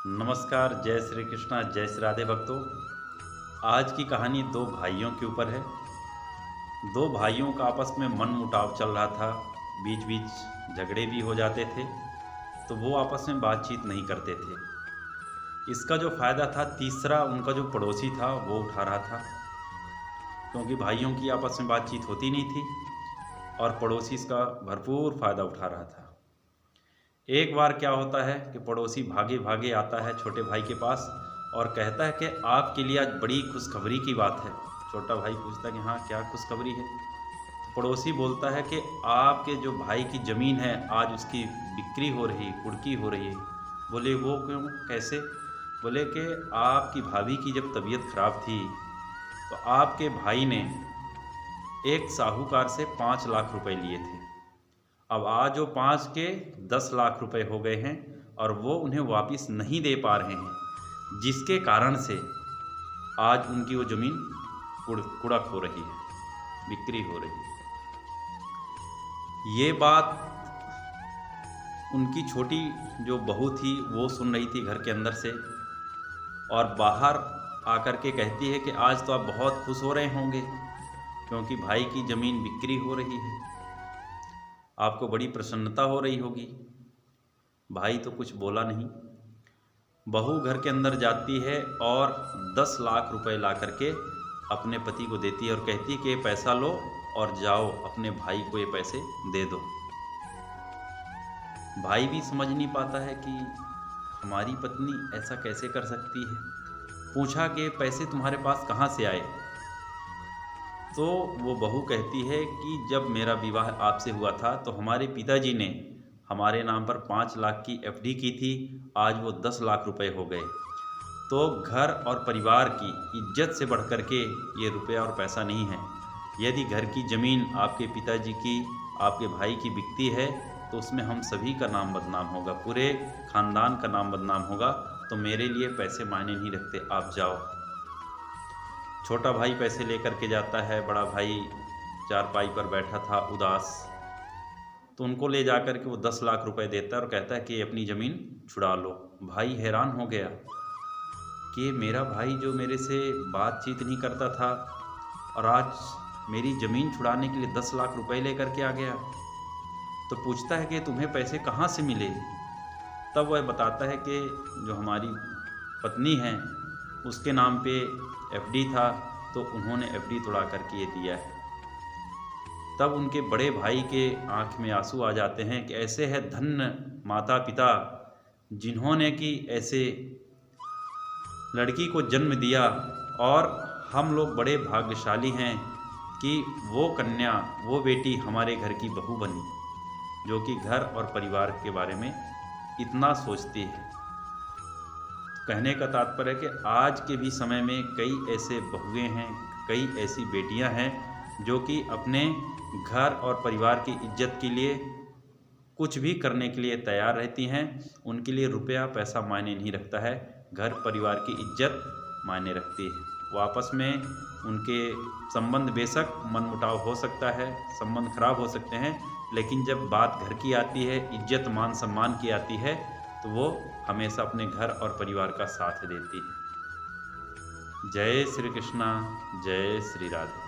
नमस्कार, जय श्री कृष्णा, जय श्री राधे भक्तों। आज की कहानी दो भाइयों के ऊपर है। दो भाइयों का आपस में मन मुटाव चल रहा था, बीच बीच झगड़े भी हो जाते थे, तो वो आपस में बातचीत नहीं करते थे। इसका जो फ़ायदा था तीसरा उनका जो पड़ोसी था वो उठा रहा था, क्योंकि भाइयों की आपस में बातचीत होती नहीं थी और पड़ोसी इसका भरपूर फ़ायदा उठा रहा था। एक बार क्या होता है कि पड़ोसी भागे भागे आता है छोटे भाई के पास और कहता है कि आपके लिए आज बड़ी खुशखबरी की बात है। छोटा भाई पूछता है कि हाँ, क्या खुशखबरी है। तो पड़ोसी बोलता है कि आपके जो भाई की ज़मीन है आज उसकी बिक्री हो रही, कुड़की हो रही है। बोले वो क्यों, कैसे? बोले कि आपकी भाभी की जब तबीयत खराब थी तो आपके भाई ने एक साहूकार से 5 लाख रुपए लिए थे। अब आज जो 5 के 10 लाख रुपए हो गए हैं और वो उन्हें वापस नहीं दे पा रहे हैं, जिसके कारण से आज उनकी वो ज़मीन कुड़क हो रही है, बिक्री हो रही है। ये बात उनकी छोटी जो बहू थी वो सुन रही थी घर के अंदर से, और बाहर आकर के कहती है कि आज तो आप बहुत खुश हो रहे होंगे क्योंकि भाई की ज़मीन बिक्री हो रही है, आपको बड़ी प्रसन्नता हो रही होगी। भाई तो कुछ बोला नहीं। बहू घर के अंदर जाती है और 10 लाख रुपए ला करके अपने पति को देती है और कहती है कि ये पैसा लो और जाओ अपने भाई को ये पैसे दे दो। भाई भी समझ नहीं पाता है कि हमारी पत्नी ऐसा कैसे कर सकती है। पूछा कि पैसे तुम्हारे पास कहाँ से आए? तो वो बहू कहती है कि जब मेरा विवाह आपसे हुआ था तो हमारे पिताजी ने हमारे नाम पर 5 लाख की एफडी की थी, आज वो 10 लाख रुपए हो गए। तो घर और परिवार की इज्जत से बढ़ कर के ये रुपया और पैसा नहीं है। यदि घर की ज़मीन आपके पिताजी की, आपके भाई की बिकती है तो उसमें हम सभी का नाम बदनाम होगा, पूरे ख़ानदान का नाम बदनाम होगा। तो मेरे लिए पैसे मायने नहीं रखते, आप जाओ। छोटा भाई पैसे लेकर के जाता है, बड़ा भाई चारपाई पर बैठा था उदास, तो उनको ले जाकर के वो 10 लाख रुपए देता है और कहता है कि अपनी ज़मीन छुड़ा लो। भाई हैरान हो गया कि मेरा भाई जो मेरे से बातचीत नहीं करता था और आज मेरी ज़मीन छुड़ाने के लिए 10 लाख रुपए लेकर के आ गया। तो पूछता है कि तुम्हें पैसे कहाँ से मिले? तब वह बताता है कि जो हमारी पत्नी है उसके नाम पे एफडी था, तो उन्होंने एफडी तोड़ा करके ये दिया है। तब उनके बड़े भाई के आंख में आंसू आ जाते हैं कि ऐसे है धन्य माता पिता जिन्होंने कि ऐसे लड़की को जन्म दिया, और हम लोग बड़े भाग्यशाली हैं कि वो कन्या, वो बेटी हमारे घर की बहू बनी, जो कि घर और परिवार के बारे में इतना सोचती है। कहने का तात्पर्य है कि आज के भी समय में कई ऐसे बहुएं हैं, कई ऐसी बेटियां हैं जो कि अपने घर और परिवार की इज्जत के लिए कुछ भी करने के लिए तैयार रहती हैं। उनके लिए रुपया पैसा मायने नहीं रखता है, घर परिवार की इज्जत मायने रखती है। वो आपस में उनके संबंध बेशक मनमुटाव हो सकता है, संबंध खराब हो सकते हैं, लेकिन जब बात घर की आती है, इज्जत मान सम्मान की आती है, तो वो हमेशा अपने घर और परिवार का साथ देती है। जय श्री कृष्णा, जय श्री राधे।